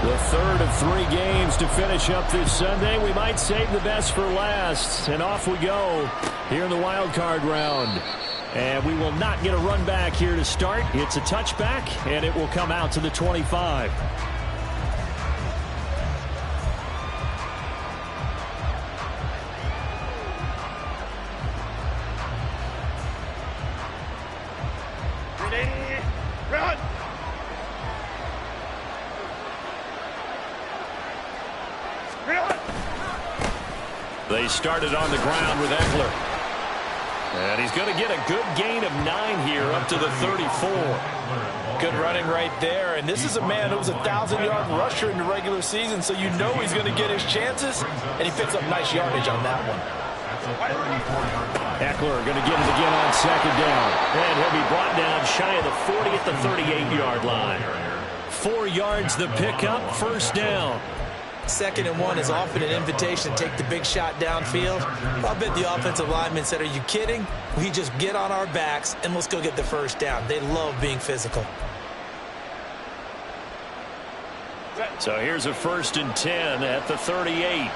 The third of 3 games to finish up this Sunday. We might save the best for last. And off we go here in the wild card round. And we will not get a run back here to start. It's a touchback, and it will come out to the 25. Run! They started on the ground with Eckler. And he's going to get a good gain of 9 here up to the 34. Good running right there. And this is a man who was a 1,000-yard rusher in the regular season, so you know he's going to get his chances. And he picks up nice yardage on that one. Eckler going to get it again on second down. And he'll be brought down shy of the 40 at the 38-yard line. 4 yards the pickup, first down. 2nd and 1 is often an invitation to take the big shot downfield. I'll bet the offensive lineman said, are you kidding? We just get on our backs and let's go get the first down. They love being physical. So here's a 1st and 10 at the 38.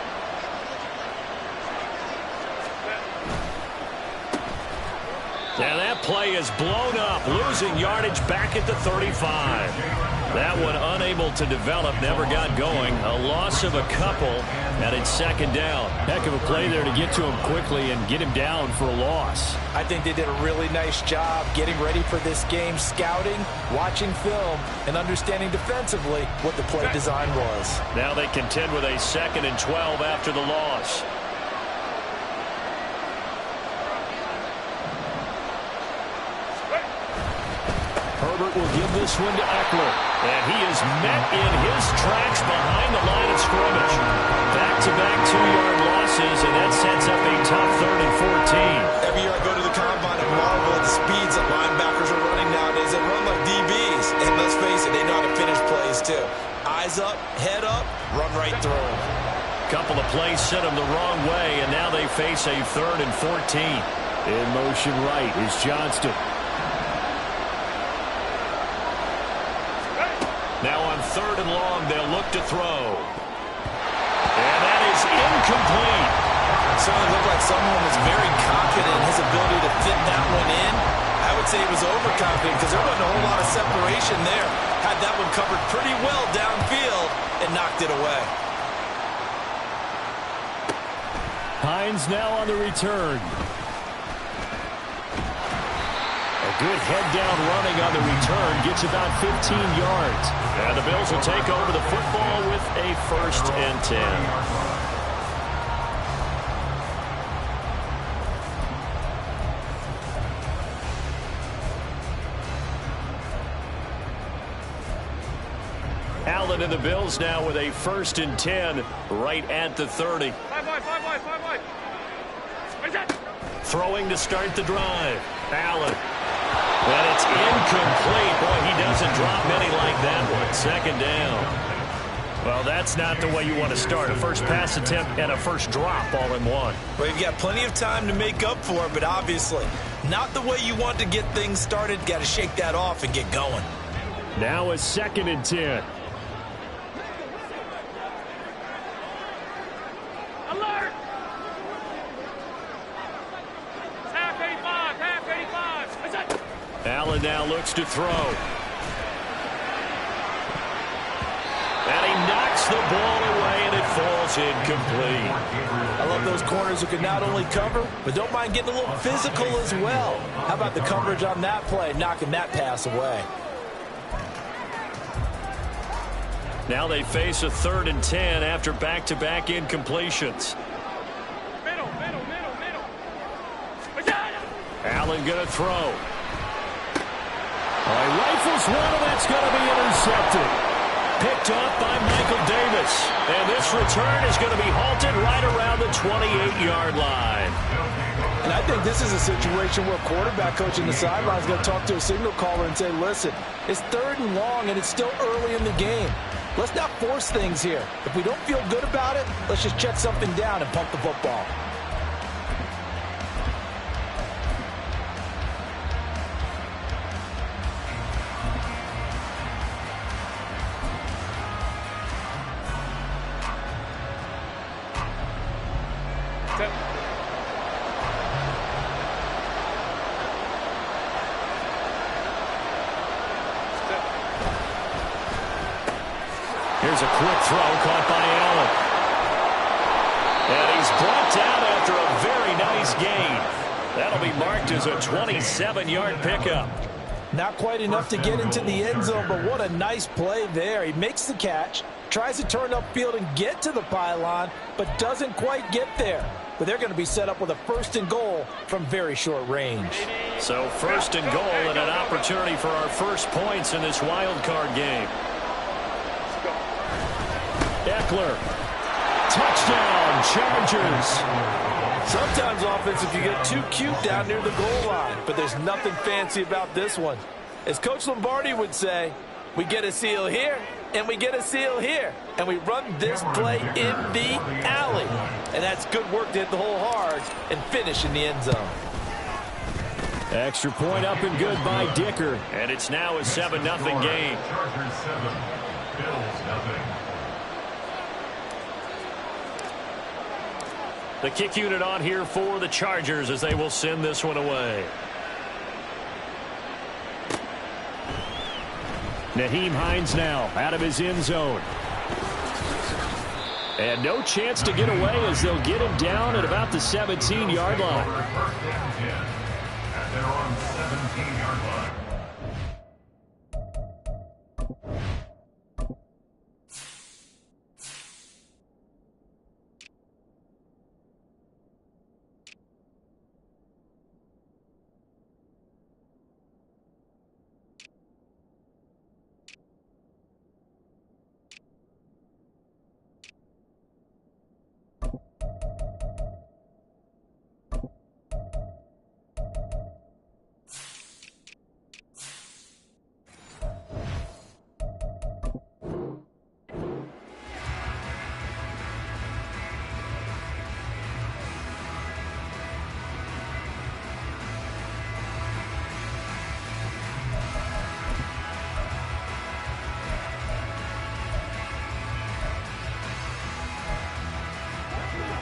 And that play is blown up, losing yardage back at the 35. That one unable to develop, never got going. A loss of a couple, and it's 2nd down. Heck of a play there to get to him quickly and get him down for a loss. I think they did a really nice job getting ready for this game, scouting, watching film, and understanding defensively what the play design was. Now they contend with a 2nd and 12 after the loss. Herbert will give this one to Eckler. And he is met in his tracks behind the line of scrimmage. Back-to-back 2-yard losses, and that sets up a tough 3rd and 14. Every year I go to the combine and marvel at the speeds that linebackers are running nowadays. They run like DBs. And let's face it, they know how to finish plays too. Eyes up, head up, run right through them. Couple of plays sent them the wrong way, and now they face a 3rd and 14. In motion right is Johnston. Now on 3rd and long, they'll look to throw. And that is incomplete. It certainly looked like someone was very confident in his ability to fit that one in. I would say he was overconfident because there wasn't a whole lot of separation there. Had that one covered pretty well downfield and knocked it away. Hines now on the return. A good head-down running on the return. Gets about 15 yards. And the Bills will take over the football with a 1st and 10. Allen and the Bills now with a 1st and 10 right at the 30. Five wide. Throwing to start the drive. Allen. And it's incomplete. Boy, he doesn't drop many like that one. 2nd down. Well, that's not the way you want to start. A first pass attempt and a first drop all in one. Well, you've got plenty of time to make up for it, but obviously not the way you want to get things started. Got to shake that off and get going. Now a 2nd and 10. Alert! Half 85. That's it. Allen now looks to throw. And he knocks the ball away, and it falls incomplete. I love those corners who can not only cover, but don't mind getting a little physical as well. How about the coverage on that play, knocking that pass away? Now they face a 3rd and 10 after back-to-back incompletions. Middle. Allen going to throw. Rifles one, and that's going to be intercepted. Picked up by Michael Davis. And this return is going to be halted right around the 28-yard line. And I think this is a situation where quarterback coach in the sideline is going to talk to a signal caller and say, listen, it's 3rd and long, and it's still early in the game. Let's not force things here. If we don't feel good about it, let's just check something down and pump the football. Step. Here's a quick throw caught by Allen. And he's brought down after a very nice gain. That'll be marked as a 27-yard pickup. Not quite enough to get into the end zone, but what a nice play there. He makes the catch, tries to turn upfield and get to the pylon, but doesn't quite get there. But they're going to be set up with a 1st and goal from very short range. So 1st and goal and an opportunity for our first points in this wild card game. Eckler. Touchdown, Chargers. Sometimes offense, if you get too cute down near the goal line, but there's nothing fancy about this one. As Coach Lombardi would say, we get a seal here, and we get a seal here, and we run this play in the alley. And that's good work to hit the hole hard and finish in the end zone. Extra point up and good by Dicker. And it's now a 7-0 game. Chargers 7, Bills 0. The kick unit on here for the Chargers as they will send this one away. Nyheim Hines now out of his end zone. And no chance to get away as they'll get him down at about the 17-yard line. First and 10, and they're on 17-yard line.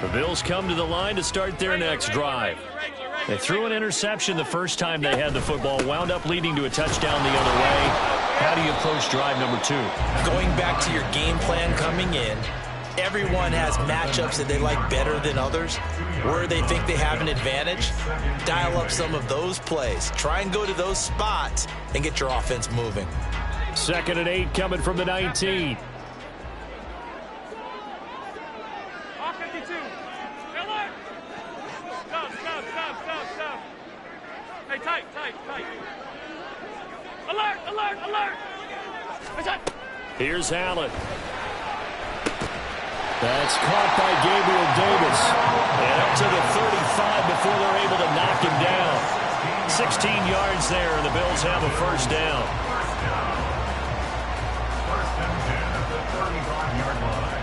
The Bills come to the line to start their next drive. They threw an interception the first time they had the football, wound up leading to a touchdown the other way. How do you approach drive number 2? Going back to your game plan coming in, everyone has matchups that they like better than others. Where they think they have an advantage, dial up some of those plays. Try and go to those spots and get your offense moving. 2nd and 8 coming from the 19. Here's Allen. That's caught by Gabriel Davis. And up to the 35 before they're able to knock him down. 16 yards there, and the Bills have a first down. First and 10 at the 35-yard line.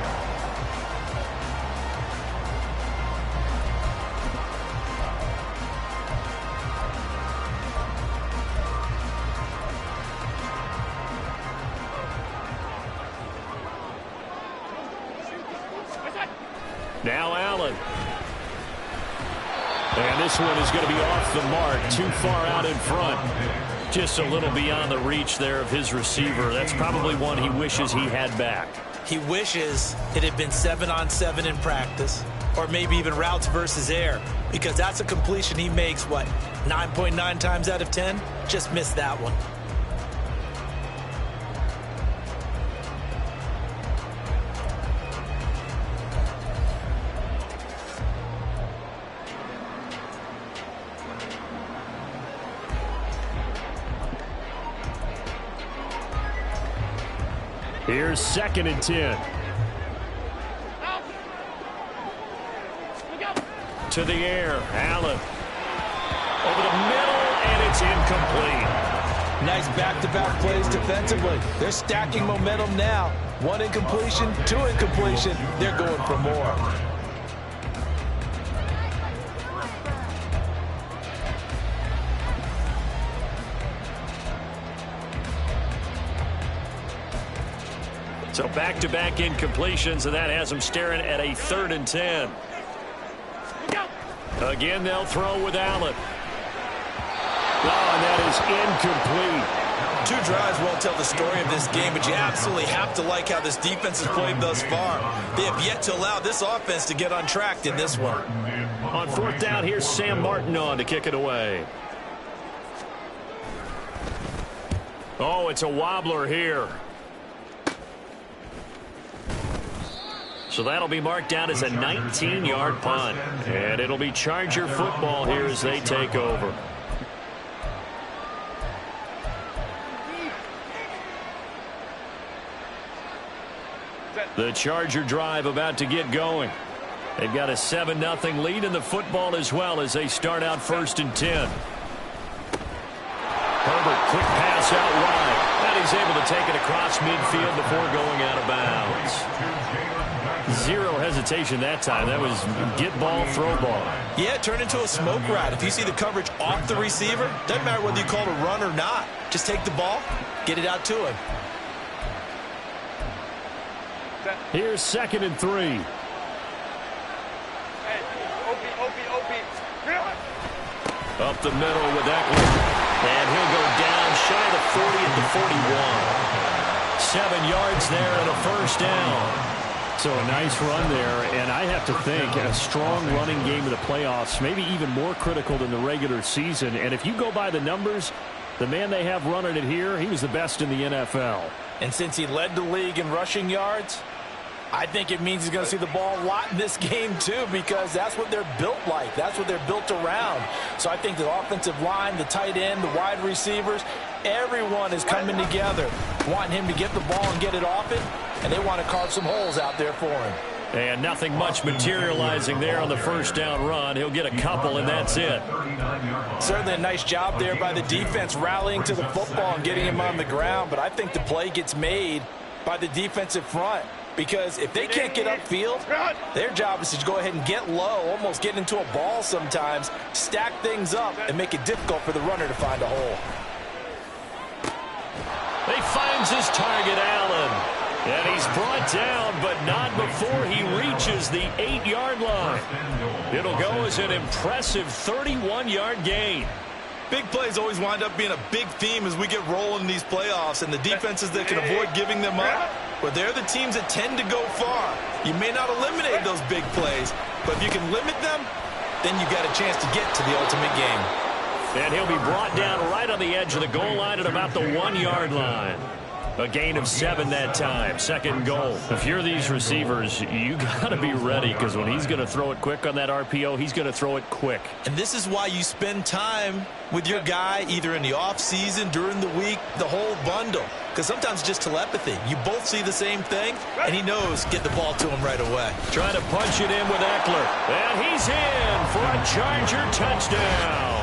Now Allen. And this one is going to be off the mark, too far out in front. Just a little beyond the reach there of his receiver. That's probably one he wishes he had back. He wishes it had been 7-on-7 in practice, or maybe even routes versus air, because that's a completion he makes, 9.9 times out of 10? Just missed that one. Here's 2nd and 10. To the air, Allen. Over the middle, and it's incomplete. Nice back-to-back plays defensively. They're stacking momentum now. 1 incompletion, 2 incompletion. They're going for more. So back-to-back incompletions, and that has them staring at a 3rd and 10. Again, they'll throw with Allen. Oh, and that is incomplete. 2 drives won't tell the story of this game, but you absolutely have to like how this defense has played thus far. They have yet to allow this offense to get on track in this one. On 4th down, here's Sam Martin on to kick it away. Oh, it's a wobbler here. So that'll be marked down as a 19-yard punt. And it'll be Charger football here as they take over. The Charger drive about to get going. They've got a 7-0 lead in the football as well as they start out 1st and 10. Herbert, quick pass out wide. And he's able to take it across midfield before going out of bounds. 0 hesitation that time. That was get ball, throw ball. Yeah, it turned into a smoke route. If you see the coverage off the receiver, doesn't matter whether you call it a run or not. Just take the ball, get it out to him. Here's 2nd and 3. Up the middle with Eckler. And he'll go down shy of the 40 at the 41. 7 yards there and a 1st down. So a nice run there, and I have to think a strong running game of the playoffs, maybe even more critical than the regular season. And if you go by the numbers, the man they have running it here, he was the best in the NFL. And since he led the league in rushing yards, I think it means he's going to see the ball a lot in this game, too, because that's what they're built like. That's what they're built around. So I think the offensive line, the tight end, the wide receivers, everyone is coming together, wanting him to get the ball and get it off it, and they want to carve some holes out there for him. And nothing much materializing there on the 1st down run. He'll get a couple, and that's it. Certainly a nice job there by the defense rallying to the football and getting him on the ground, but I think the play gets made by the defensive front. Because if they can't get upfield, their job is to go ahead and get low, almost get into a ball sometimes, stack things up, and make it difficult for the runner to find a hole. He finds his target, Allen. And he's brought down, but not before he reaches the 8-yard line. It'll go as an impressive 31-yard gain. Big plays always wind up being a big theme as we get rolling in these playoffs, and the defenses that can avoid giving them up, but they're the teams that tend to go far. You may not eliminate those big plays, but if you can limit them, then you got a chance to get to the ultimate game. And he'll be brought down right on the edge of the goal line at about the 1-yard line. A gain of 7 that time. 2nd goal. If you're these receivers, you got to be ready, because when he's going to throw it quick on that RPO, he's going to throw it quick. And this is why you spend time with your guy either in the offseason, during the week, the whole bundle. Because sometimes it's just telepathy. You both see the same thing, and he knows get the ball to him right away. Trying to punch it in with Eckler. And he's in for a Charger touchdown.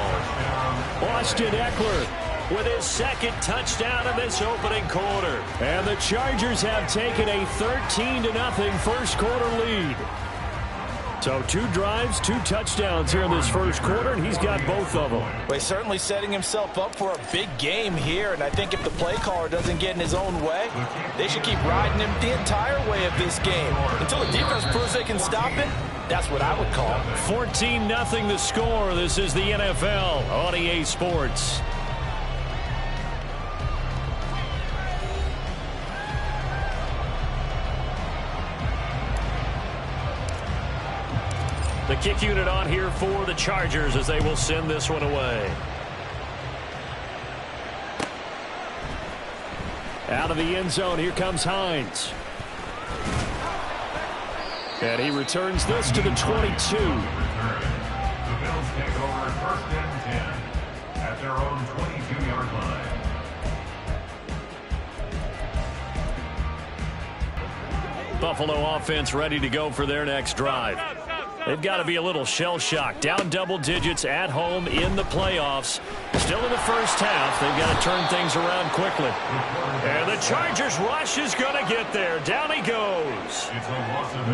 Austin Eckler with his 2nd touchdown in this opening quarter. And the Chargers have taken a 13-0 first quarter lead. So 2 drives, 2 touchdowns here in this first quarter, and he's got both of them. Well, he's certainly setting himself up for a big game here, and I think if the play caller doesn't get in his own way, they should keep riding him the entire way of this game. Until the defense proves they can stop it, that's what I would call. 14-0 the score. This is the NFL on EA Sports. The kick unit on here for the Chargers as they will send this one away. Out of the end zone, here comes Hines. And he returns this to the 22. The Bills take over 1st and 10 at their own 22-yard line. Buffalo offense ready to go for their next drive. They've got to be a little shell-shocked. Down double digits at home in the playoffs. Still in the first half. They've got to turn things around quickly. And the Chargers rush is going to get there. Down he goes.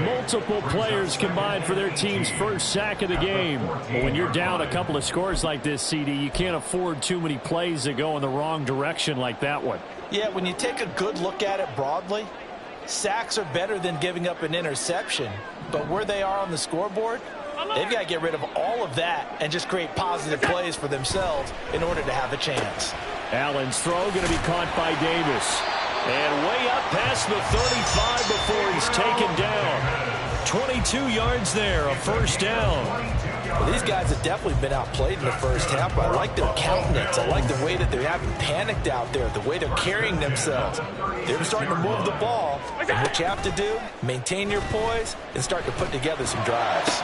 Multiple players combined for their team's first sack of the game. But when you're down a couple of scores like this, CD, you can't afford too many plays that go in the wrong direction like that one. Yeah, when you take a good look at it broadly, sacks are better than giving up an interception. But where they are on the scoreboard, They've got to get rid of all of that and just create positive plays for themselves in order to have a chance. Allen's throw going to be caught by Davis. And way up past the 35 before he's taken down. 22 yards there, a first down. Well, these guys have definitely been outplayed in the first half, but I like their countenance. I like the way that they haven't panicked out there, the way they're carrying themselves. They're starting to move the ball. And what you have to do, maintain your poise and start to put together some drives.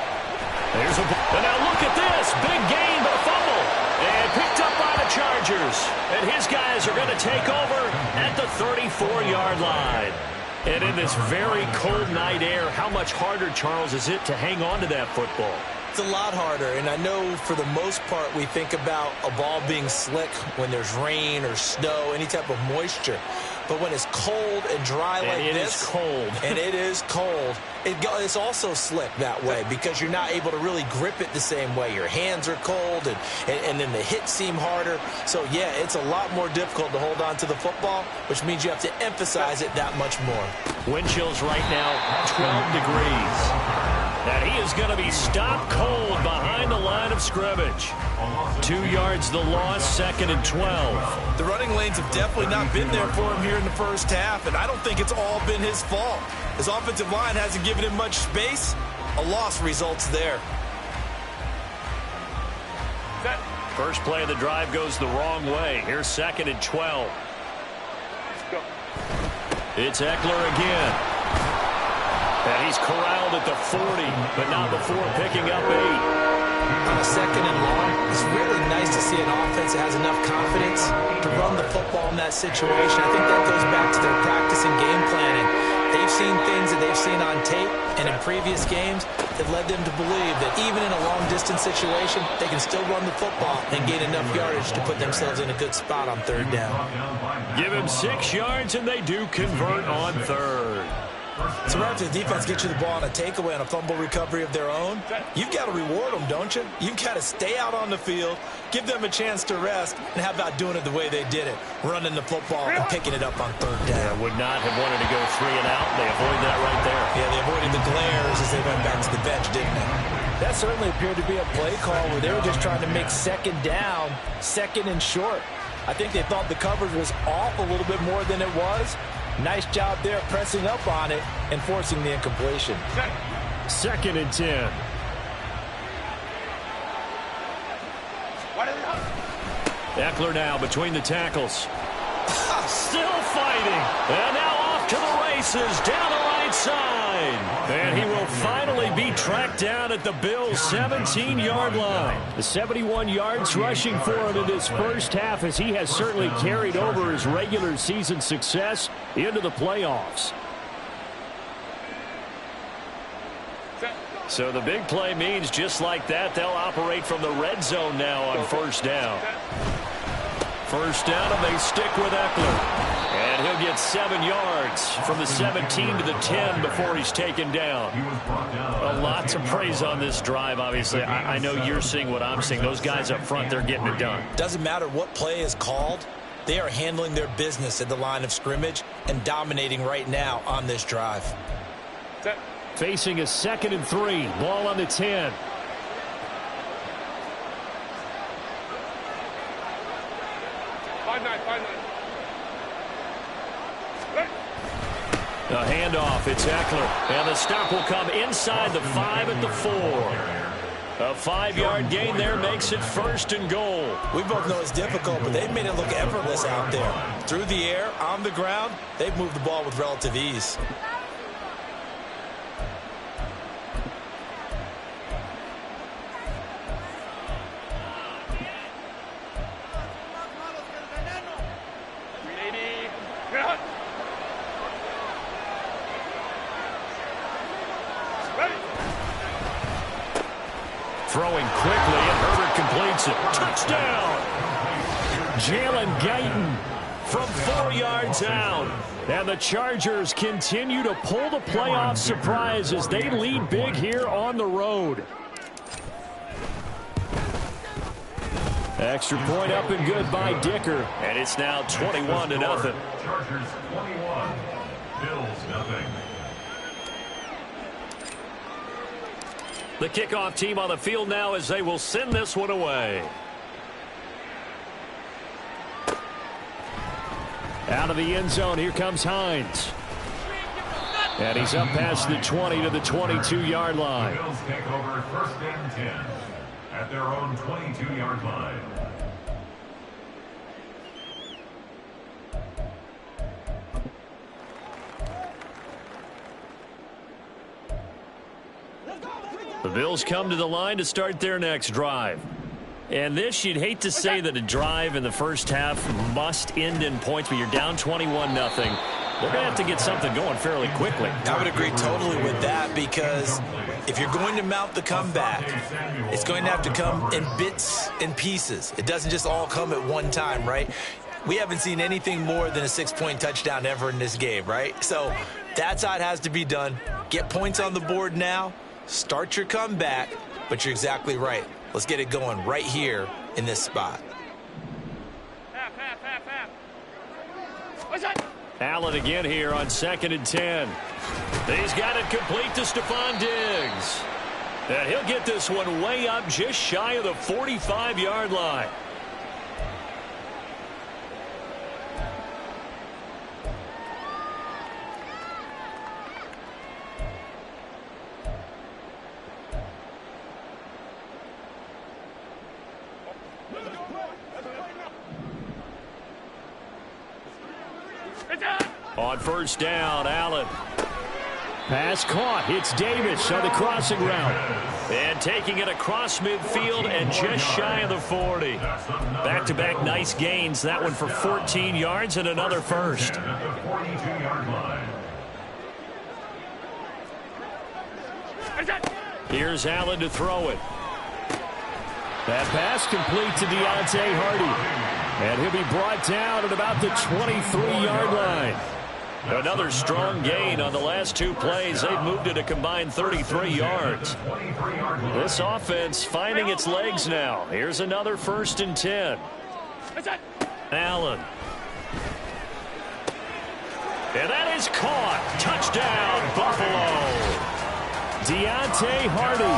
And now look at this. Big gain, but a fumble. And picked up by the Chargers. And his guys are going to take over at the 34-yard line. And in this very cold night air, how much harder, Charles, is it to hang on to that football? It's a lot harder, and I know for the most part we think about a ball being slick when there's rain or snow, any type of moisture. But when it's cold and dry like this, it is cold. And it is cold, it's also slick that way because you're not able to really grip it the same way. Your hands are cold, and then the hits seem harder. So, yeah, it's a lot more difficult to hold on to the football, which means you have to emphasize it that much more. Wind chills right now, 12 degrees. And he is going to be stopped cold behind the line of scrimmage. 2 yards the loss, 2nd and 12. The running lanes have definitely not been there for him here in the first half, and I don't think it's all been his fault. His offensive line hasn't given him much space. A loss results there. First play of the drive goes the wrong way. Here's 2nd and 12. It's Eckler again. And he's corralled at the 40, but not before picking up 8. On a 2nd and long, it's really nice to see an offense that has enough confidence to run the football in that situation. I think that goes back to their practice and game planning. They've seen things that they've seen on tape and in previous games that led them to believe that even in a long-distance situation, they can still run the football and gain enough yardage to put themselves in a good spot on 3rd down. Give him 6 yards, and they do convert on 3rd. So right after the defense gets you the ball on a takeaway on a fumble recovery of their own, you've got to reward them, don't you? You've got to stay out on the field, give them a chance to rest, and how about doing it the way they did it, running the football and picking it up on 3rd down. Yeah, would not have wanted to go 3 and out. They avoid that right there. Yeah, they avoided the glares as they went back to the bench, didn't they? That certainly appeared to be a play call where they were just trying to make 2nd down, 2nd and short. I think they thought the coverage was off a little bit more than it was. Nice job there pressing up on it and forcing the incompletion. 2nd and 10. Eckler now between the tackles. Still fighting. And now off to the races down the right side. And he will finally be tracked down at the Bills' 17-yard line. The 71 yards rushing for him in this first half, as he has certainly carried over his regular season success into the playoffs. So the big play means just like that, they'll operate from the red zone now on 1st down. 1st down, and they stick with Eckler. And he'll get 7 yards from the 17 to the 10 before he's taken down. A lot to praise on this drive, obviously. I know you're seeing what I'm seeing. Those guys up front, they're getting it done. Doesn't matter what play is called. They are handling their business at the line of scrimmage and dominating right now on this drive. Facing a 2nd and 3. Ball on the 10. The handoff, it's Eckler. And the stop will come inside the 5 at the 4. A 5-yard gain there makes it 1st and goal. We both know it's difficult, but they've made it look effortless out there. Through the air, on the ground, they've moved the ball with relative ease. Throwing quickly, and Herbert completes it. Touchdown! Jalen Guyton from 4 yards out. And the Chargers continue to pull the playoff surprise as they lead big here on the road. Extra point up and good by Dicker. And it's now 21-0. Chargers 21, Bills nothing. The kickoff team on the field now as they will send this one away. Out of the end zone, here comes Hines. And he's up past the 20 to the 22-yard line. The Bills take over 1st and 10 at their own 22-yard line. The Bills come to the line to start their next drive. And this, you'd hate to say that a drive in the first half must end in points, but you're down 21-0. They're going to have to get something going fairly quickly. I would agree totally with that, because if you're going to mount the comeback, it's going to have to come in bits and pieces. It doesn't just all come at one time, right? We haven't seen anything more than a 6-point touchdown ever in this game, right? So that's how it has to be done. Get points on the board now. Start your comeback, but you're exactly right. Let's get it going right here in this spot. Half. What's that? Allen again here on 2nd and 10. He's got it complete to Stephon Diggs. And he'll get this one way up just shy of the 45-yard line. On 1st down, Allen. Pass caught. Hits Davis on the crossing route. And taking it across midfield and just shy of the 40. Back-to-back nice gains. That one for 14 yards and another first. Here's Allen to throw it. That pass complete to Deontay Hardy. And he'll be brought down at about the 23-yard line. Another strong gain on the last 2 plays. They've moved it a combined 33 yards. This offense finding its legs now. Here's another 1st and 10. Allen. And that is caught. Touchdown, Buffalo. Deontay Hardy,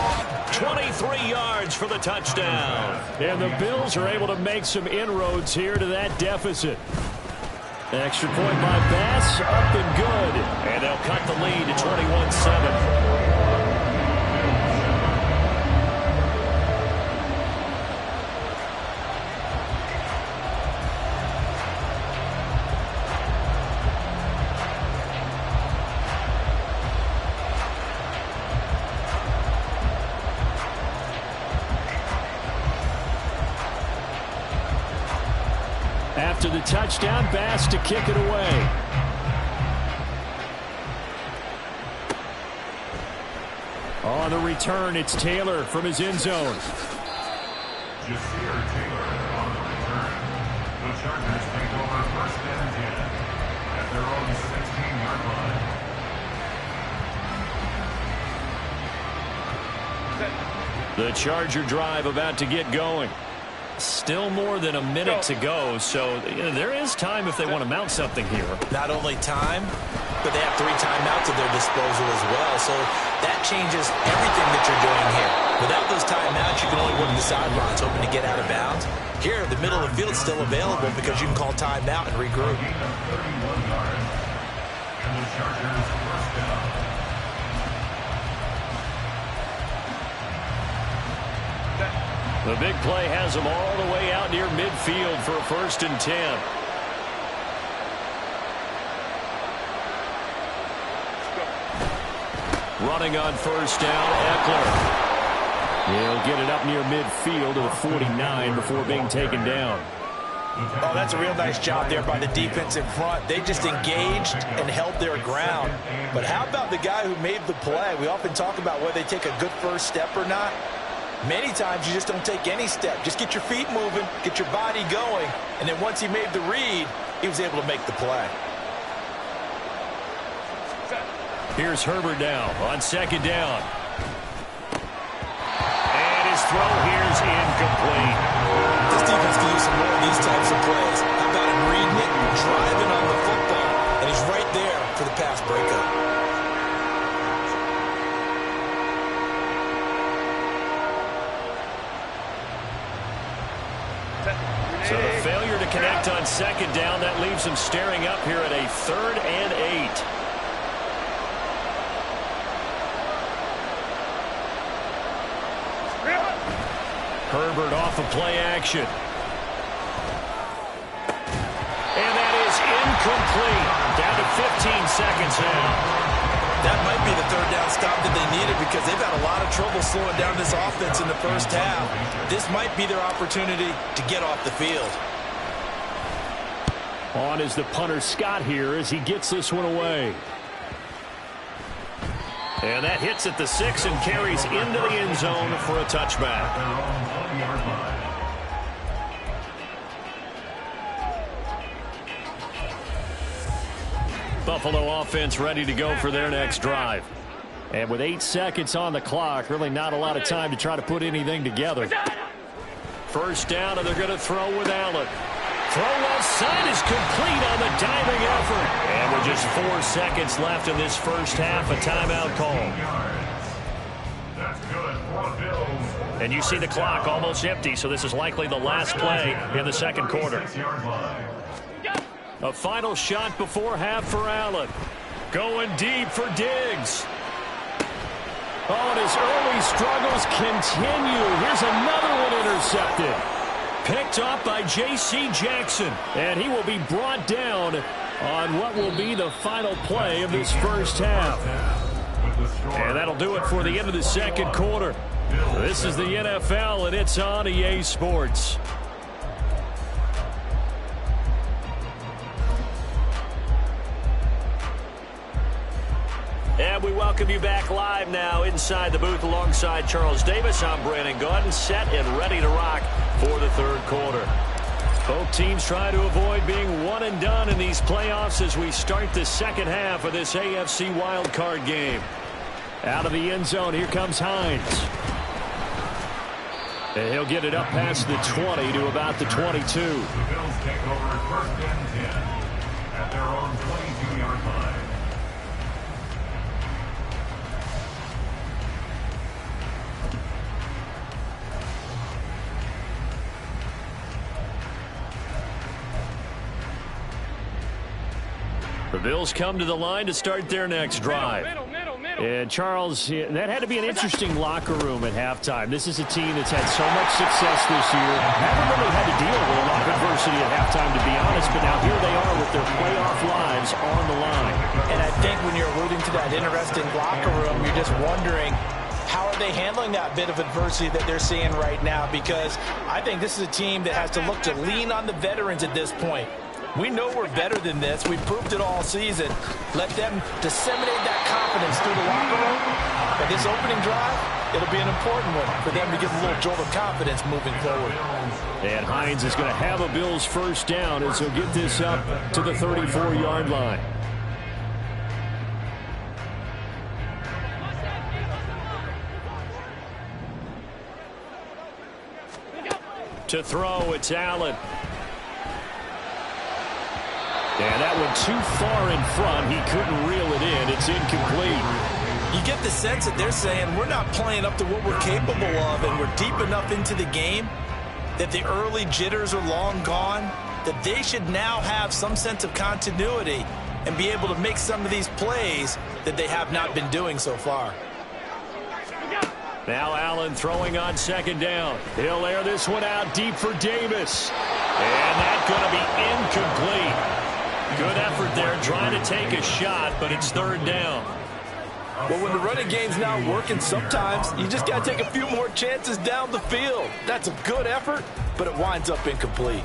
23 yards for the touchdown. And the Bills are able to make some inroads here to that deficit. Extra point by Bass, up and good. And they'll cut the lead to 21-7. After the touchdown, Bass to kick it away. On the return, it's Taylor from his end zone. Jasir Taylor on the return. The Chargers take over 1st and 10 at their own 16-yard line. The Charger drive about to get going. Still more than a minute to go, so there is time if they want to mount something here. Not only time, but they have 3 timeouts at their disposal as well, so that changes everything that you're doing here. Without those timeouts, you can only work the sidelines, hoping to get out of bounds. Here, the middle of the field is still available because you can call timeout and regroup. And the Chargers 1st down. The big play has them all the way out near midfield for a 1st and 10. Running on 1st down, Eckler. He'll get it up near midfield to the 49 before being taken down. Oh, that's a real nice job there by the defense in front. They just engaged and held their ground. But how about the guy who made the play? We often talk about whether they take a good first step or not. Many times you just don't take any step. Just get your feet moving, get your body going, and then once he made the read, he was able to make the play. Here's Herbert now on 2nd down. And his throw here's incomplete. This defense can use some more of these types of plays. How about him reading it, driving on the football, and he's right there for the pass breakup. connect on second down. That leaves them staring up here at a 3rd and 8. Herbert off of play action. And that is incomplete. Down to 15 seconds now. That might be the 3rd down stop that they needed because they've had a lot of trouble slowing down this offense in the first half. This might be their opportunity to get off the field. On is the punter Scott here as he gets this one away. And that hits at the 6 and carries into the end zone for a touchback. Buffalo offense ready to go for their next drive. And with 8 seconds on the clock, really not a lot of time to try to put anything together. First down, and they're going to throw with Allen. Throw left side is complete on the diving effort. And with just 4 seconds left in this first half, a timeout call. That's good for Bills. And you see the clock almost empty, so this is likely the last play in the second quarter. A final shot before half for Allen. Going deep for Diggs. Oh, and his early struggles continue. Here's another one intercepted. Picked up by J.C. Jackson. And he will be brought down on what will be the final play of this first half. And that'll do it for the end of the second quarter. This is the NFL, and it's on EA Sports. And we welcome you back live now inside the booth alongside Charles Davis. I'm Brandon Gaudin, set and ready to rock for the third quarter. Both teams try to avoid being one and done in these playoffs as we start the second half of this AFC wildcard game. Out of the end zone, here comes Hines. And he'll get it up past the 20 to about the 22. The Bills take over 1st and 10 at their own 22-yard line. The Bills come to the line to start their next drive. And Charles, that had to be an interesting locker room at halftime. This is a team that's had so much success this year. Haven't really had to deal with a lot of adversity at halftime, to be honest, but now here they are with their playoff lives on the line. And I think when you're alluding to that interesting locker room, you're just wondering, how are they handling that bit of adversity that they're seeing right now? Because I think this is a team that has to look to lean on the veterans at this point. We know we're better than this. We've proved it all season. Let them disseminate that confidence through the locker room. But this opening drive, it'll be an important one for them to get a little jolt of confidence moving forward. And Hines is going to have a Bills first down as he'll get this up to the 34-yard line. To throw, it's Allen. And that one too far in front. He couldn't reel it in. It's incomplete. You get the sense that they're saying we're not playing up to what we're capable of, and we're deep enough into the game that the early jitters are long gone, that they should now have some sense of continuity and be able to make some of these plays that they have not been doing so far. Now Allen throwing on second down. He'll air this one out deep for Davis. And that's going to be incomplete. Good effort there, trying to take a shot, but it's third down. Well, when the running game's not working, sometimes you just got to take a few more chances down the field. That's a good effort, but it winds up incomplete.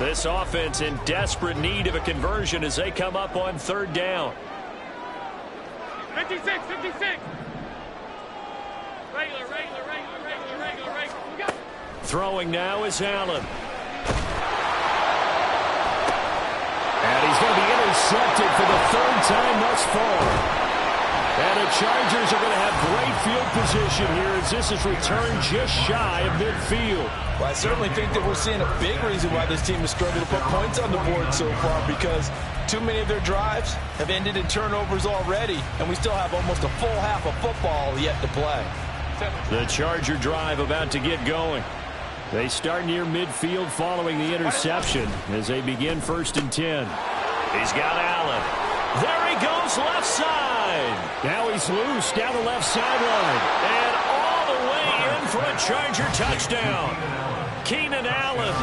This offense in desperate need of a conversion as they come up on third down. 56. Regular. Throwing now is Allen. And he's going to be intercepted for the third time thus far. And the Chargers are going to have great field position here as this is returned just shy of midfield. Well, I certainly think that we're seeing a big reason why this team has struggled to put points on the board so far, because too many of their drives have ended in turnovers already, and we still have almost a full half of football yet to play. The Charger drive about to get going. They start near midfield following the interception as they begin 1st and 10. He's got Allen. There he goes, left side. Now he's loose down the left sideline. And all the way in for a Charger touchdown. Keenan Allen,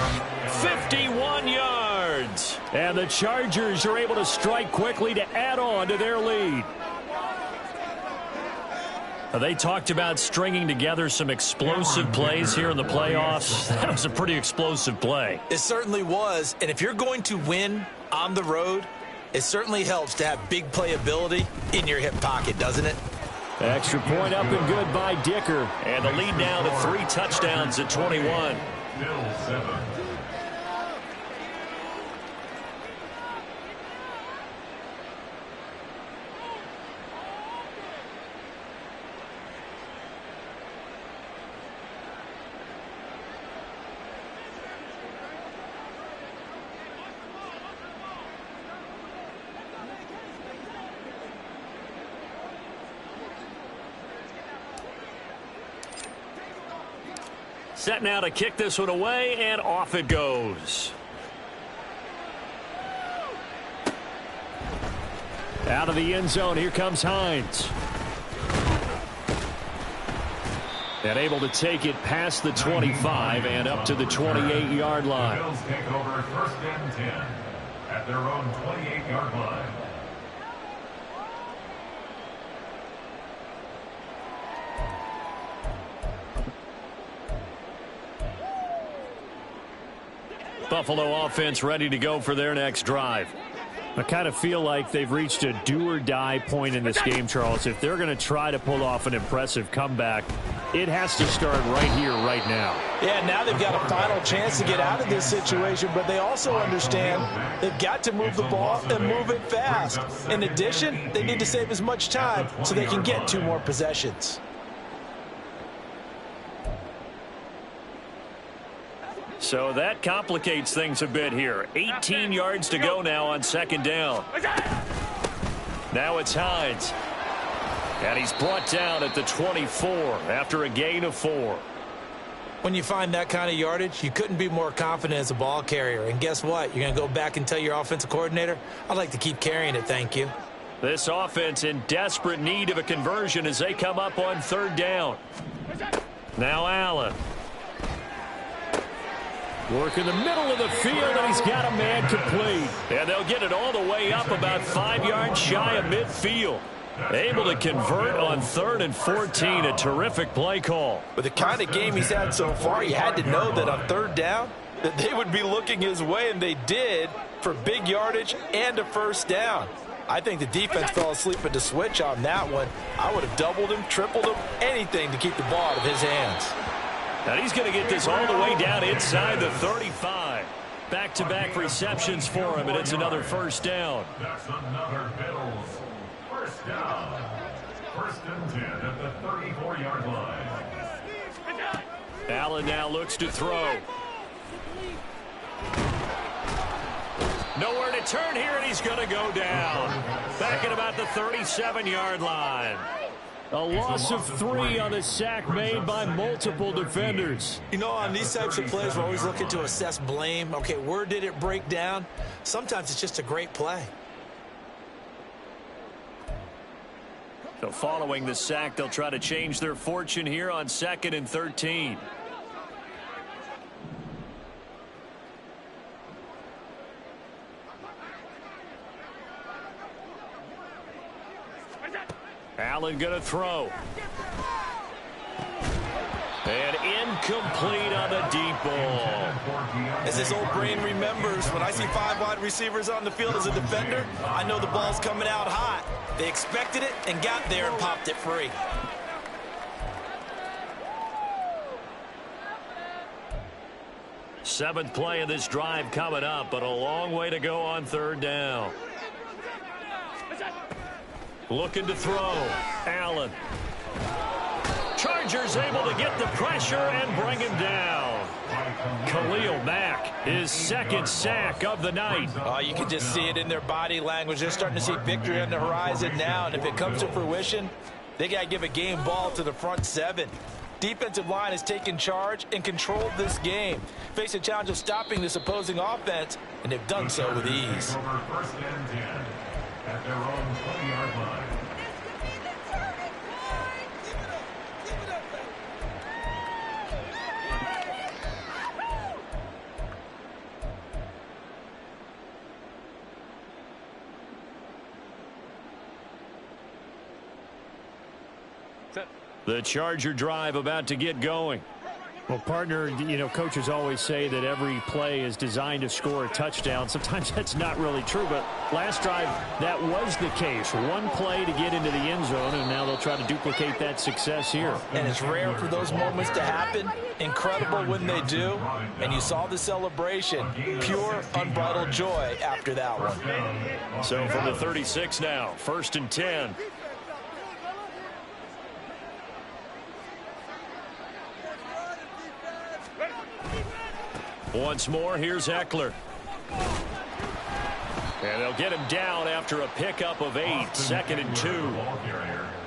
51 yards. And the Chargers are able to strike quickly to add on to their lead. They talked about stringing together some explosive plays here in the playoffs. That was a pretty explosive play. It certainly was. And if you're going to win on the road, it certainly helps to have big playability in your hip pocket, doesn't it? Extra point up and good by Dicker. And the lead now to 3 touchdowns at 21. Bill 7. Set now to kick this one away, and off it goes. Out of the end zone, here comes Hines. And able to take it past the 25 and up to the 28-yard line. The Bills take over 1st and 10 at their own 28-yard line. Buffalo offense ready to go for their next drive. I kind of feel like they've reached a do-or-die point in this game, Charles. If they're going to try to pull off an impressive comeback, it has to start right here, right now. Yeah, now they've got a final chance to get out of this situation, but they also understand they've got to move the ball and move it fast. In addition, they need to save as much time so they can get 2 more possessions. So that complicates things a bit here. 18 yards to go now on 2nd down. Now it's Hines. And he's brought down at the 24 after a gain of 4. When you find that kind of yardage, you couldn't be more confident as a ball carrier. And guess what? You're going to go back and tell your offensive coordinator, I'd like to keep carrying it, thank you. This offense in desperate need of a conversion as they come up on 3rd down. Now Allen. Work in the middle of the field, and he's got a man complete. And they'll get it all the way up about 5 yards shy of midfield. Able to convert on 3rd and 14. A terrific play call. With the kind of game he's had so far, you had to know that on 3rd down, that they would be looking his way, and they did, for big yardage and a 1st down. I think the defense fell asleep at the switch on that one. I would have doubled him, tripled him, anything to keep the ball out of his hands. And he's going to get this all the way down inside the 35. Back-to-back receptions for him, and it's another 1st down. That's another Bills 1st down. 1st and 10 at the 34-yard line. Allen now looks to throw. Nowhere to turn here, and he's going to go down. Back at about the 37-yard line. A loss of 3 on the sack made by multiple defenders. You know, on these types of plays, we're always looking to assess blame. Okay, where did it break down? Sometimes it's just a great play. So following the sack, they'll try to change their fortune here on 2nd and 13. Allen going to throw. And incomplete on the deep ball. As this old brain remembers, when I see 5 wide receivers on the field as a defender, I know the ball's coming out hot. They expected it and got there and popped it free. Seventh play of this drive coming up, but a long way to go on 3rd down. Looking to throw. Allen. Chargers able to get the pressure and bring him down. Khalil Mack, his 2nd sack of the night. You can just see it in their body language. They're starting to see victory on the horizon now, and if it comes to fruition, They got to give a game ball to the front seven. Defensive line has taken charge and controlled this game. Face a challenge of stopping this opposing offense, and they've done so with ease. Over first and 10 at their own 20-yard line. The Charger drive about to get going. Well, partner, you know, coaches always say that every play is designed to score a touchdown. Sometimes that's not really true, but last drive, that was the case. One play to get into the end zone, and now they'll try to duplicate that success here. And it's rare for those moments to happen. Incredible when they do. And you saw the celebration. Pure, unbridled joy after that one. So from the 36 now, first and 10. Once more, here's Eckler. And they'll get him down after a pickup of 8, second and 2.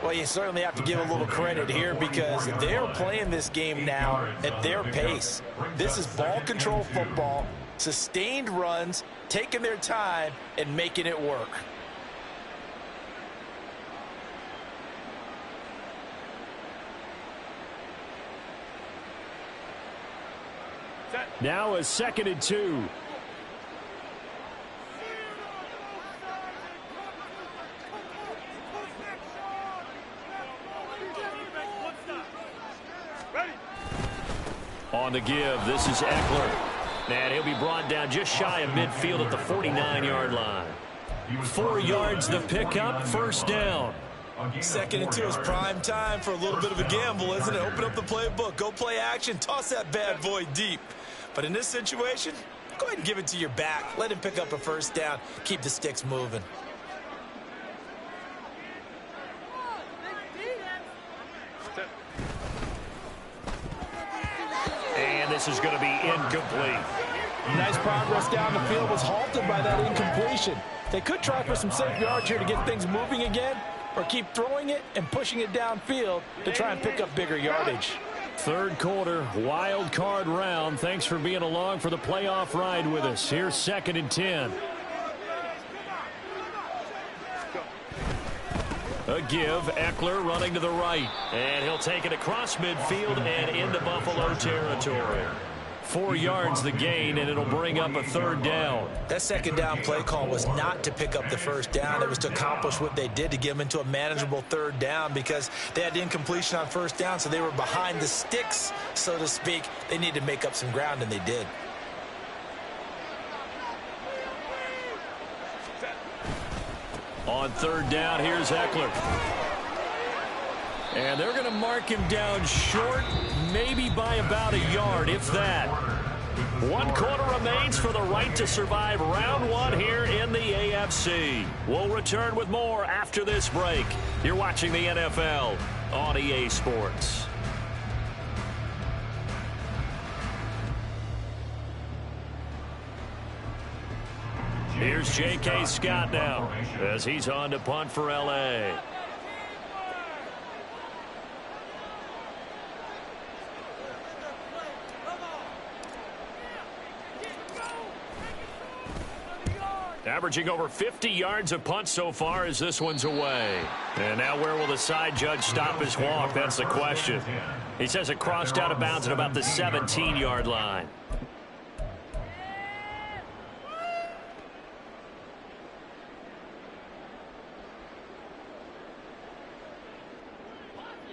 Well, you certainly have to give a little credit here because they're playing this game now at their pace. This is ball control football, sustained runs, taking their time, and making it work. Now a second and 2. On the give, this is Eckler. And he'll be brought down just shy of midfield at the 49-yard line. 4 yards the pickup, first down. Second and 2 is prime time for a little bit of a gamble, isn't it? Open up the playbook, go play action, toss that bad boy deep. But in this situation, go ahead and give it to your back. Let him pick up a first down. Keep the sticks moving. And this is going to be incomplete. Nice progress down the field was halted by that incompletion. They could try for some safe yards here to get things moving again, or keep throwing it and pushing it downfield to try and pick up bigger yardage. Third quarter, wild card round. Thanks for being along for the playoff ride with us. Here's second and 10. A give, Eckler running to the right. And he'll take it across midfield and into Buffalo territory. 4 yards the gain, and it'll bring up a third down. That second down play call was not to pick up the first down. It was to accomplish what they did, to get them into a manageable third down, because they had incompletion on first down, so they were behind the sticks, so to speak. They needed to make up some ground, and they did. On third down, here's Eckler. And they're going to mark him down short, maybe by about a yard, if that. 1 quarter remains for the right to survive round 1 here in the AFC. We'll return with more after this break. You're watching the NFL on EA Sports. Here's J.K. Scott now as he's on to punt for L.A. Averaging over 50 yards a punt so far as this one's away. And now where will the side judge stop his walk? That's the question. He says it crossed out of bounds at about the 17-yard line.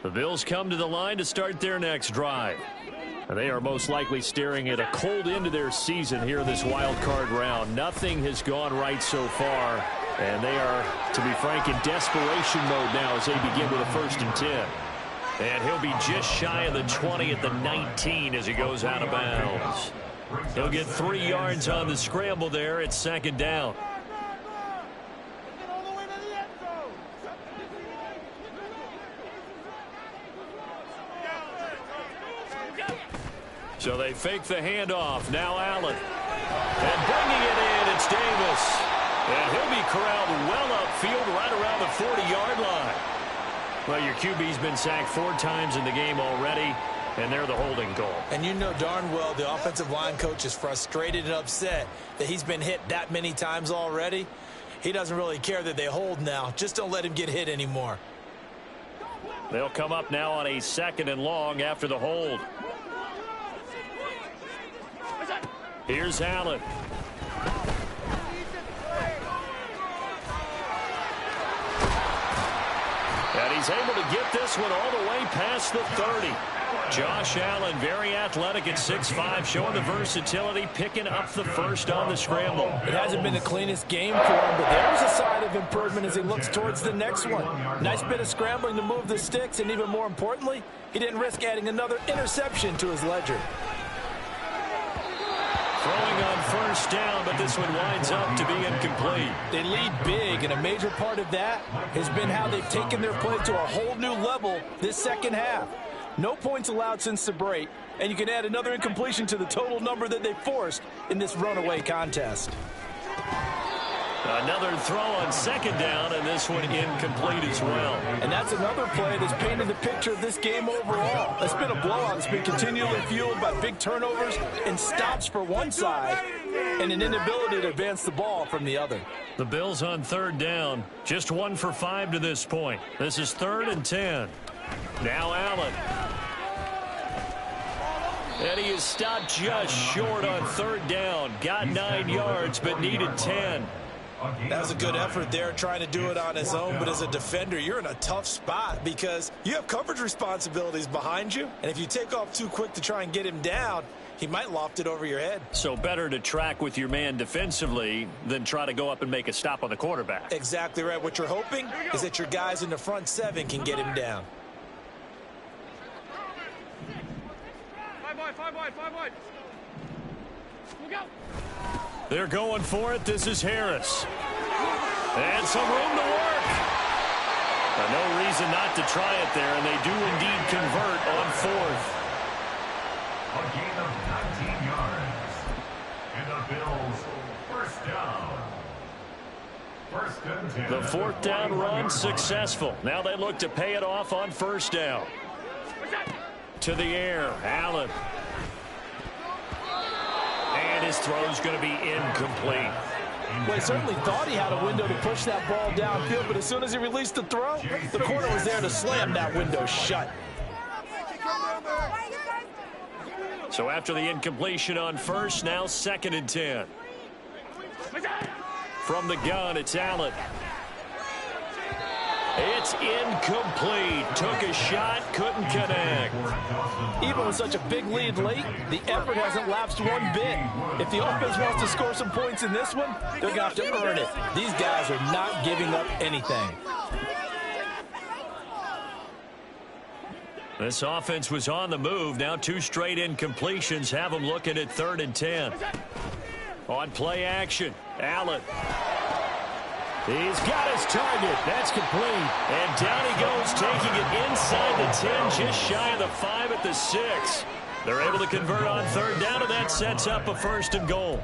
The Bills come to the line to start their next drive. They are most likely staring at a cold end to their season here in this wild card round. Nothing has gone right so far, and they are, to be frank, in desperation mode now as they begin with a first and 10. And he'll be just shy of the 20 at the 19 as he goes out of bounds. He'll get 3 yards on the scramble there at second down. So they fake the handoff. Now Allen. And bringing it in, it's Davis. And he'll be corralled well upfield right around the 40-yard line. Well, your QB's been sacked 4 times in the game already, and they're the holding goal. And you know darn well the offensive line coach is frustrated and upset that he's been hit that many times already. He doesn't really care that they hold now. Just don't let him get hit anymore. They'll come up now on a 2nd and long after the hold. Here's Allen. And he's able to get this one all the way past the 30. Josh Allen, very athletic at 6'5", showing the versatility, picking up the first on the scramble. It hasn't been the cleanest game for him, but there's a sign of improvement as he looks towards the next one. Nice bit of scrambling to move the sticks, and even more importantly, he didn't risk adding another interception to his ledger. Throwing on first down, but this one winds up to be incomplete. They lead big, and a major part of that has been how they've taken their play to a whole new level this second half. No points allowed since the break, and you can add another incompletion to the total number that they forced in this runaway contest. Another throw on 2nd down, and this one incomplete as well. And that's another play that's painted the picture of this game overall. It's been a blowout. It's been continually fueled by big turnovers and stops for one side and an inability to advance the ball from the other. The Bills on 3rd down, just 1 for 5 to this point. This is 3rd and 10. Now Allen. And he is stopped just short on 3rd down. Got 9 yards, but needed 10. That was a good effort there, trying to do it on his own. But as a defender, you're in a tough spot because you have coverage responsibilities behind you. And if you take off too quick to try and get him down, he might loft it over your head. So better to track with your man defensively than try to go up and make a stop on the quarterback. Exactly right. What you're hoping is that your guys in the front 7 can get him down. 5 wide. We'll go. They're going for it. This is Harris. And some room to work. No reason not to try it there, and they do indeed convert on 4th. A gain of 19 yards. And the Bills first down. 1st and 10. The 4th down run successful. Now they look to pay it off on 1st down. To the air, Allen. And his throw's going to be incomplete. Well, he certainly thought he had a window to push that ball downfield, but as soon as he released the throw, the corner was there to slam that window shut. So after the incompletion on 1st, now 2nd and 10. From the gun, it's Allen. It's incomplete. Took a shot, couldn't connect. Even with such a big lead late, the effort hasn't lapsed one bit. If the offense wants to score some points in this one, they're going to have to earn it. These guys are not giving up anything. This offense was on the move. Now 2 straight incompletions have them looking at 3rd and 10. On play action, Allen. He's got his target. That's complete. And down he goes, taking it inside the 10, just shy of the 5 at the 6. They're able to convert on 3rd down, and that sets up a 1st and goal.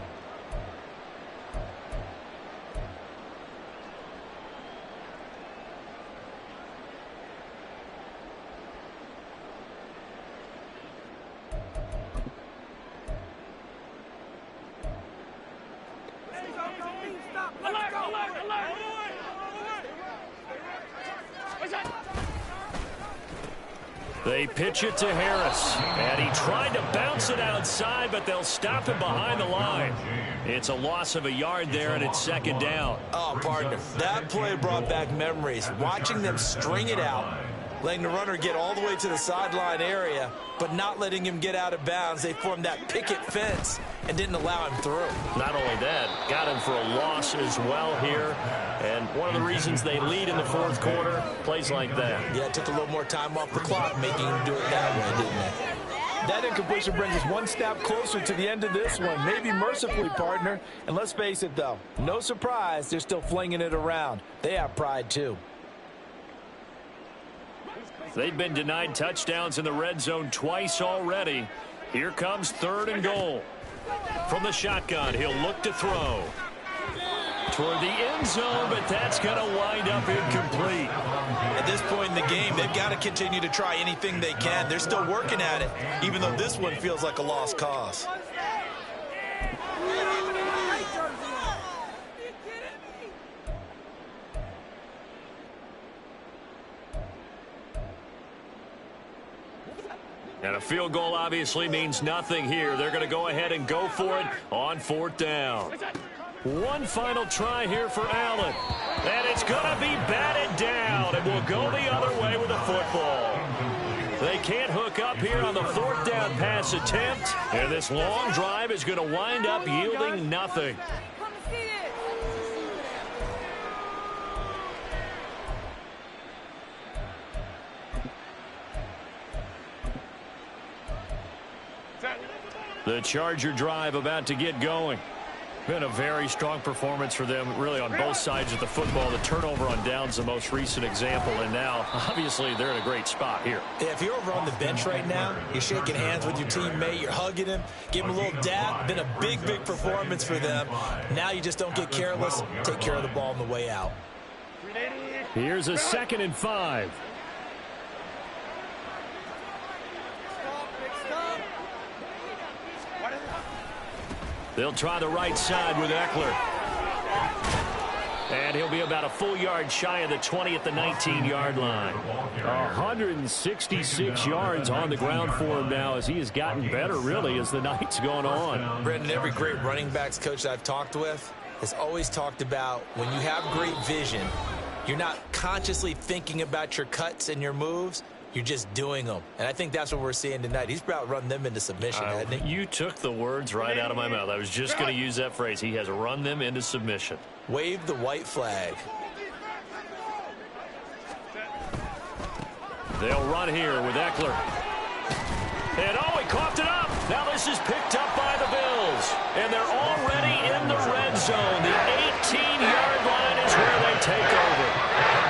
They pitch it to Harris, and he tried to bounce it outside, but they'll stop him behind the line. It's a loss of a yard there, and it's 2nd down. Oh, partner, that play brought back memories. Watching them string it out, letting the runner get all the way to the sideline area, but not letting him get out of bounds. They formed that picket fence and didn't allow him through. Not only that, got him for a loss as well here. And one of the reasons they lead in the 4th quarter, plays like that. Yeah, it took a little more time off the clock, making him do it that way, didn't it? That incompletion brings us one step closer to the end of this one. Maybe mercifully, partner. And let's face it, though, no surprise, they're still flinging it around. They have pride, too. They've been denied touchdowns in the red zone twice already. Here comes 3rd and goal. From the shotgun, he'll look to throw. toward the end zone, but that's going to wind up incomplete. At this point in the game, they've got to continue to try anything they can. They're still working at it, even though this one feels like a lost cause. And a field goal obviously means nothing here. They're going to go ahead and go for it on 4th down. One final try here for Allen. And it's going to be batted down. And will go the other way with the football. They can't hook up here on the 4th down pass attempt. And this long drive is going to wind up yielding nothing. The Charger drive about to get going. Been a very strong performance for them, really, on both sides of the football. The turnover on downs, the most recent example, and now, obviously, they're in a great spot here. Yeah, if you're over on the bench right now, you're shaking hands with your teammate, you're hugging him, give him a little dab. Been a big, big performance for them. Now you just don't get careless. Take care of the ball on the way out. Here's a 2nd and 5. They'll try the right side with Eckler. And he'll be about a full yard shy of the 20 at the 19-yard line. 166 yards on the ground for him now as he has gotten better, really, as the night's gone on. Brendan, every great running backs coach that I've talked with has always talked about when you have great vision, you're not consciously thinking about your cuts and your moves. You're just doing them. And I think that's what we're seeing tonight. He's about run them into submission, hasn't he? You took the words right out of my mouth. I was just going to use that phrase. He has run them into submission. Wave the white flag. They'll run here with Eckler. And oh, he coughed it up. Now this is picked up by the Bills. And they're already in the red zone. The 18-yard line is where they take over.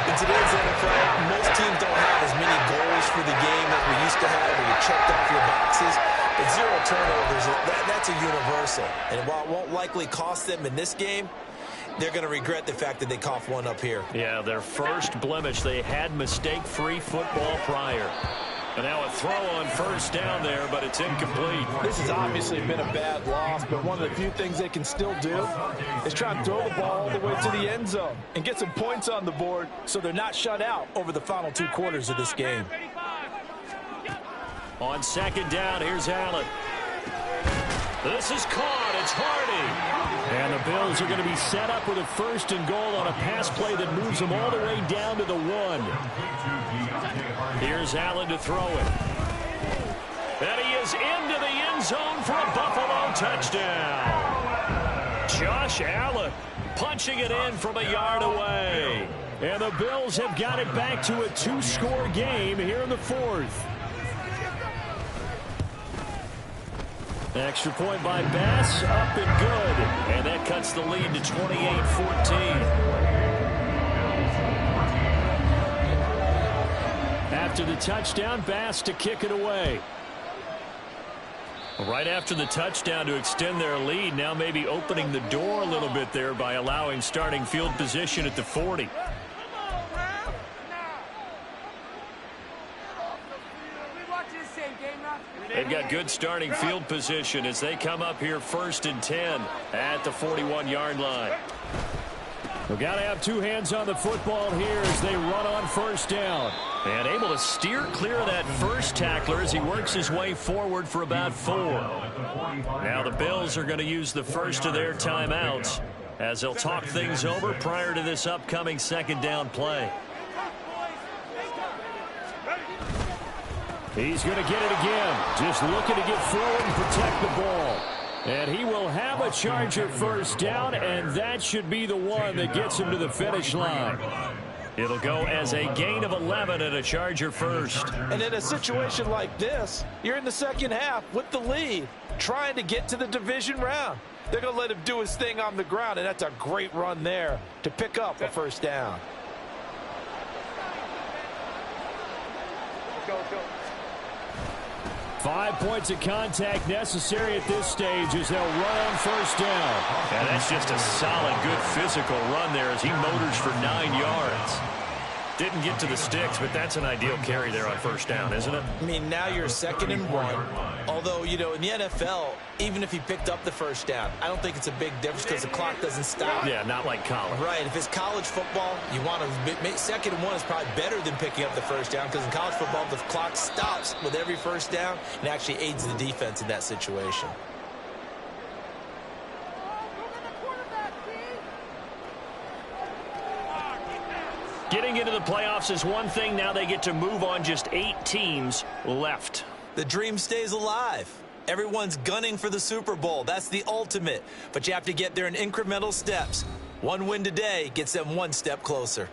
In today's NFL, most teams don't have as many goals for the game as we used to have where you checked off your boxes. But 0 turnovers, that's a universal. And while it won't likely cost them in this game, they're going to regret the fact that they coughed one up here. Yeah, their first blemish. They had mistake-free football prior. And now a throw on 1st down there, but it's incomplete. This has obviously been a bad loss, but one of the few things they can still do is try and throw the ball all the way to the end zone and get some points on the board so they're not shut out over the final 2 quarters of this game. On 2nd down, here's Allen. This is caught. It's Hardy. And the Bills are going to be set up with a 1st and goal on a pass play that moves them all the way down to the 1. Here's Allen to throw it. And he is into the end zone for a Buffalo touchdown. Josh Allen punching it in from a yard away. And the Bills have got it back to a 2-score game here in the 4th. Extra point by Bass, up and good. And that cuts the lead to 28-14. After the touchdown, Bass to kick it away. Right after the touchdown to extend their lead, now maybe opening the door a little bit there by allowing starting field position at the 40. They've got good starting field position as they come up here 1st and 10 at the 41-yard line. We've got to have 2 hands on the football here as they run on 1st down. And able to steer clear of that first tackler as he works his way forward for about 4. Now the Bills are going to use the first of their timeouts as they'll talk things over prior to this upcoming 2nd down play. He's going to get it again. Just looking to get forward and protect the ball. And he will have a Charger 1st down, and that should be the one that gets him to the finish line. It'll go as a gain of 11 and a Charger 1st. And in a situation like this, you're in the 2nd half with the lead, trying to get to the division round. They're going to let him do his thing on the ground, and that's a great run there to pick up a 1st down. 5 points of contact necessary at this stage as they'll run on first down. And that's just a solid, good physical run there as he motors for 9 yards. Didn't get to the sticks, but that's an ideal carry there on first down, isn't it? I mean, now you're 2nd and 1. Although, you know, in the NFL, even if he picked up the first down, I don't think it's a big difference because the clock doesn't stop. Yeah, not like college. Right. If it's college football, you want to make 2nd and 1 is probably better than picking up the first down because in college football, the clock stops with every first down and actually aids the defense in that situation. Getting into the playoffs is one thing. Now they get to move on. Just 8 teams left. The dream stays alive. Everyone's gunning for the Super Bowl. That's the ultimate. But you have to get there in incremental steps. One win today gets them 1 step closer.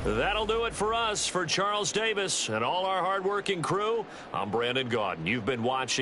That'll do it for us. For Charles Davis and all our hardworking crew, I'm Brandon Gaudin. You've been watching